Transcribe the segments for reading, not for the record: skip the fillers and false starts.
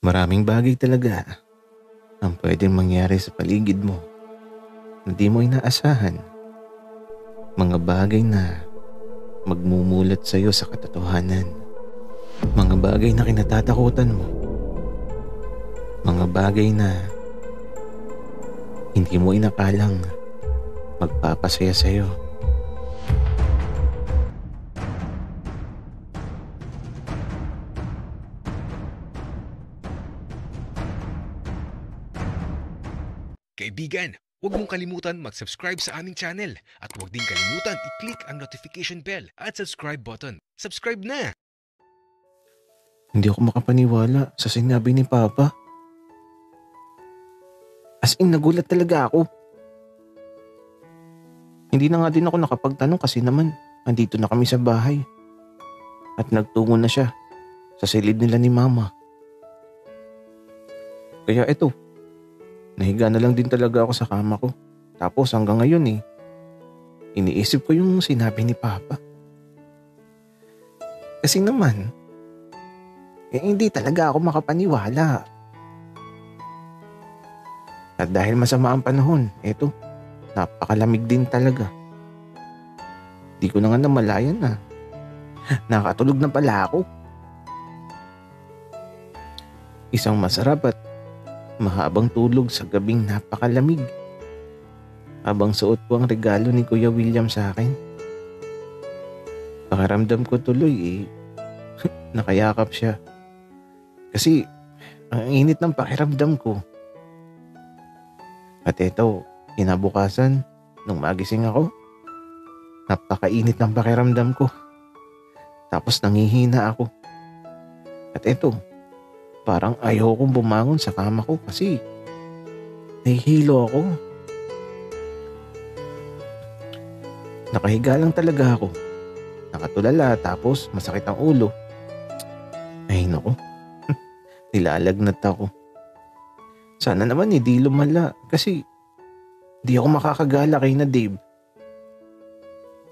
Maraming bagay talaga ang pwedeng mangyari sa paligid mo na di mo inaasahan. Mga bagay na magmumulat sa iyo sa katotohanan. Mga bagay na kinatatakutan mo. Mga bagay na hindi mo inakalang magpapasaya sa iyo. Kaibigan, huwag mong kalimutan mag-subscribe sa aming channel at huwag din kalimutan i-click ang notification bell at subscribe button. Subscribe na! Hindi ako makapaniwala sa sinabi ni Papa. As in, nagulat talaga ako. Hindi na nga din ako nakapagtanong kasi naman andito na kami sa bahay. At nagtungo na siya sa silid nila ni Mama. Kaya eto, nahiga na lang din talaga ako sa kama ko. Tapos hanggang ngayon iniisip ko yung sinabi ni Papa. Kasi naman, hindi talaga ako makapaniwala. At dahil masama ang panahon, eto, napakalamig din talaga. Di ko na nga namalayan na nakatulog na pala ako. Isang masarap at mahabang tulog sa gabing napakalamig. Habang suot ko ang regalo ni Kuya William sa akin. Pakiramdam ko tuloy nakayakap siya. Kasi ang init ng pakiramdam ko. At eto, kinabukasan, nung magising ako, napakainit ng pakiramdam ko. Tapos nangihina ako. At eto, parang ayaw kong bumangon sa kama ko kasi nahihilo ako. Nakahiga lang talaga ako. Nakatulala tapos masakit ang ulo. Ay naku, nilalagnat ako. Sana naman di lumala kasi di ako makakagala kay na Dave.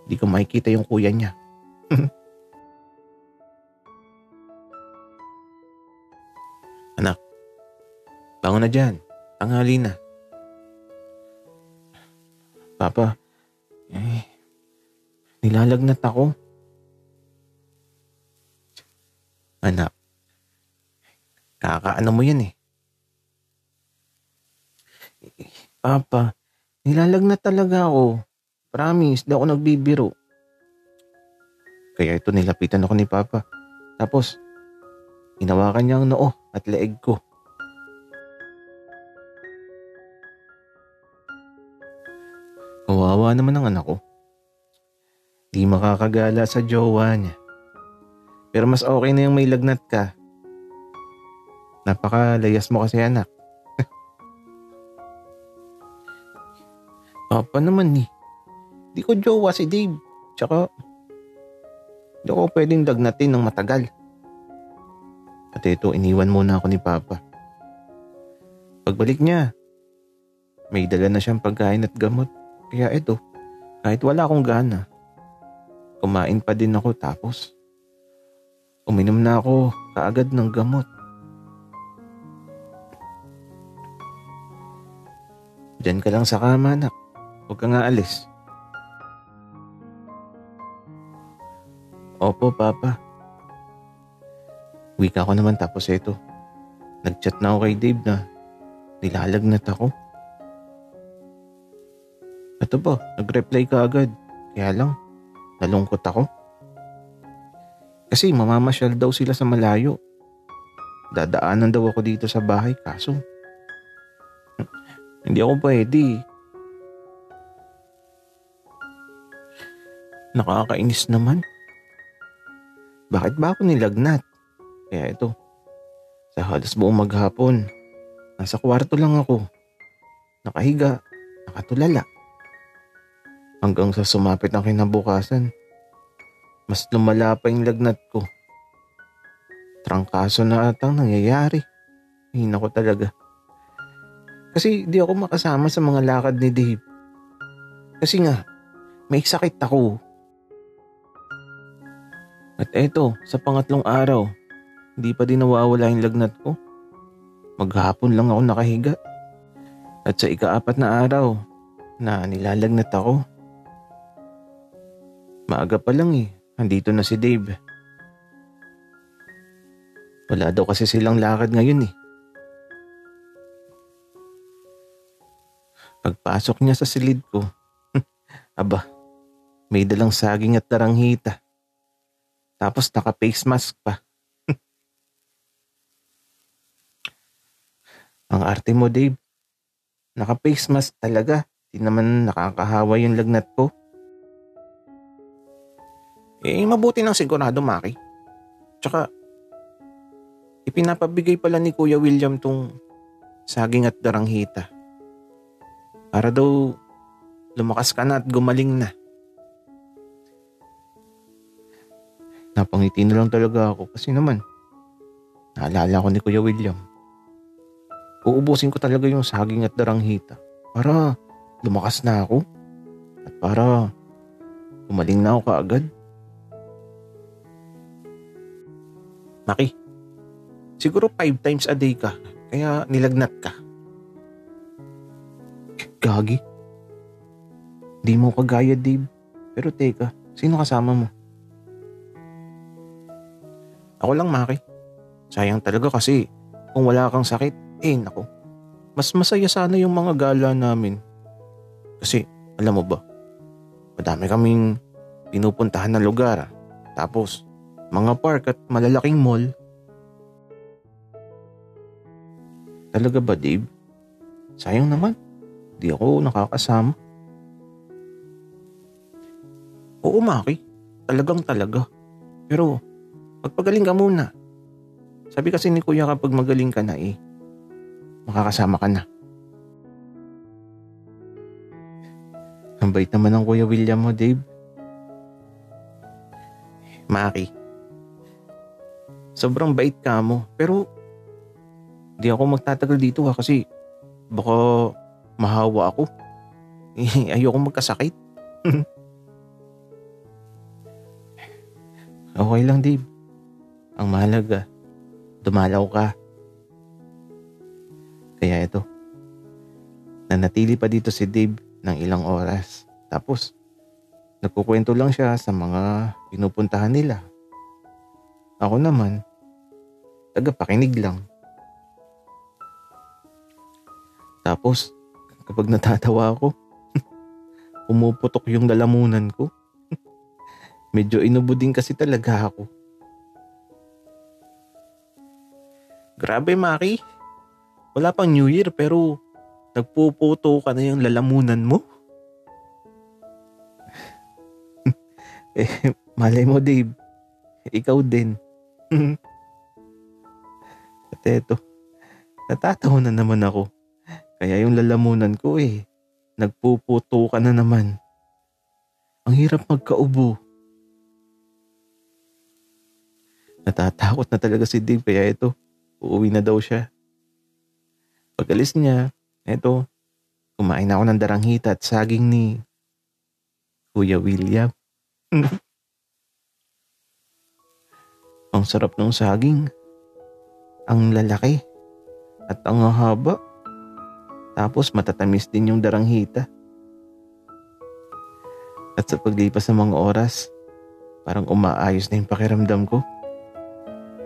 Di ko makikita yung kuya niya. Anak, bangon na dyan. Tanghali na. Papa, nilalagnat ako. Anak, kakaano mo yan Papa, nilalagnat talaga ako. Promise, di ako nagbibiro. Kaya ito nilapitan ako ni Papa. Tapos, hinawakan niya ang noo at leeg ko. Kawawa naman ang anak ko. Di makakagala sa jowa niya. Pero mas okay na yung may lagnat ka. Napakalayas mo kasi anak. Papa naman di ko jowa si Dave. Tsaka, di ako pwedeng lagnatin ng matagal. At ito, iniwan muna ako ni Papa. Pagbalik niya, may dala na siyang pagkain at gamot. Kaya ito, kahit wala akong gana, kumain pa din ako tapos uminom na ako kaagad ng gamot. Diyan ka lang sa kama, anak. Huwag ka nga alis. Opo, Papa. Wika ko naman tapos ito. Nag-chat na ako kay Dave na nilalagnat ako. Ito ba, nag-reply ka agad. Kaya lang, nalungkot ako. Kasi mamamasyal daw sila sa malayo. Dadaanan daw ako dito sa bahay kaso hindi ako pwede. Nakakainis naman. Bakit ba ako nilagnat? Kaya ito, sa halos buong maghapon, nasa kwarto lang ako. Nakahiga, nakatulala. Hanggang sa sumapit ang kinabukasan, mas lumala pa yung lagnat ko. Trangkaso na atang nangyayari. Hina ko talaga. Kasi di ako makasama sa mga lakad ni Dave. Kasi nga, may sakit ako. At eto, sa pangatlong araw, hindi pa din nawawala yung lagnat ko. Maghapon lang ako nakahiga. At sa ika-4 na araw na nilalagnat ako. Maaga pa lang andito na si Dave. Wala daw kasi silang lakad ngayon Pagpasok niya sa silid ko, aba, may dalang saging at daranghita. Tapos naka-face mask pa. Ang arte mo, Dave. Naka-face mask talaga. Di naman nakakahawa yung lagnat ko. Mabuti nang sigurado, Maki. Tsaka, ipinapabigay pala ni Kuya William tong saging at daranghita. Para daw lumakas ka na at gumaling na. Napangiti na lang talaga ako kasi naman naalala ko ni Kuya William. Uubusin ko talaga yung saging at daranghita para lumakas na ako at para gumaling na ako kaagad. Maki, siguro 5 times a day ka kaya nilagnat ka. Gagi. Di mo kagaya, Dave. Pero teka, sino kasama mo? Ako lang, Maki. Sayang talaga kasi kung wala kang sakit, naku. Mas masaya sana yung mga gala namin. Kasi, alam mo ba, madami kaming pinupuntahan na lugar. Tapos, mga park at malalaking mall. Talaga ba, Dave? Sayang naman. Di ako nakakasama. Oo, Maki. Talagang talaga. Pero, magpagaling ka muna. Sabi kasi ni Kuya kapag magaling ka na makakasama ka na. Ang bait naman ng Kuya William mo, Dave. Maki. Sobrang bait ka mo. Pero, di ako magtatagal dito kasi baka mahawa ako. Ayoko magkasakit. Okay lang, Dave. Ang mahalaga, dumalaw ka. Kaya ito, nanatili pa dito si Dave ng ilang oras. Tapos, nagkukwento lang siya sa mga pinupuntahan nila. Ako naman, tagapakinig lang. Tapos, kapag natatawa ako, pumuputok yung lalamunan ko. Medyo inubo din kasi talaga ako. Grabe, Maki. Wala pang New Year pero nagpuputo ka na yung lalamunan mo. Malay mo, Dave. Ikaw din. At eto, natatawa na naman ako. Kaya yung lalamunan ko nagpuputo ka na naman. Ang hirap magkaubo. Natatakot na talaga si Dave kaya ito, uuwi na daw siya. Pag alis niya, eto, kumain ako ng daranghita at saging ni Kuya William. Ang sarap ng saging. Ang lalaki. At ang haba. Tapos matatamis din yung daranghita. At sa paglipas ng mga oras, parang umaayos na yung pakiramdam ko.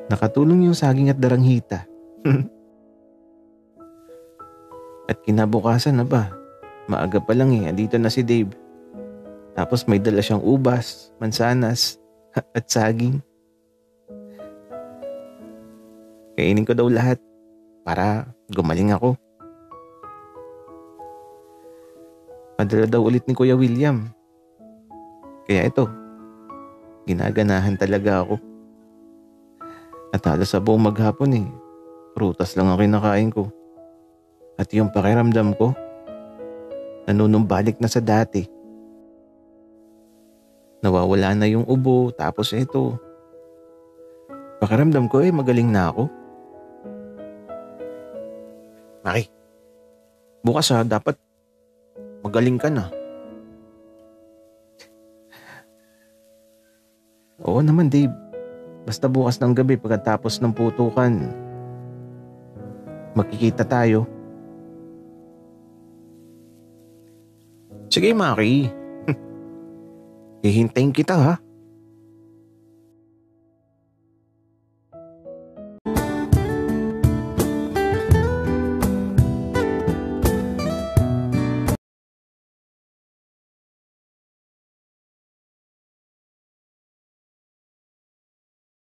Nakatulong yung saging at daranghita. At kinabukasan na ba? Maaga pa lang andito na si Dave. Tapos may dala siyang ubas, mansanas, at saging. Kainin ko daw lahat para gumaling ako. Padala daw ulit ni Kuya William. Kaya ito, ginaganahan talaga ako. At halos sa buong maghapon prutas lang ang kinakain ko. At yung pakiramdam ko, nanunumbalik na sa dati. Nawawala na yung ubo, tapos ito. Pakiramdam ko magaling na ako. Maki, bukas dapat magaling ka na. Oo naman, Dave. Basta bukas ng gabi pagkatapos ng putukan, magkikita tayo. Sige, Maki. Hihintayin kita ha.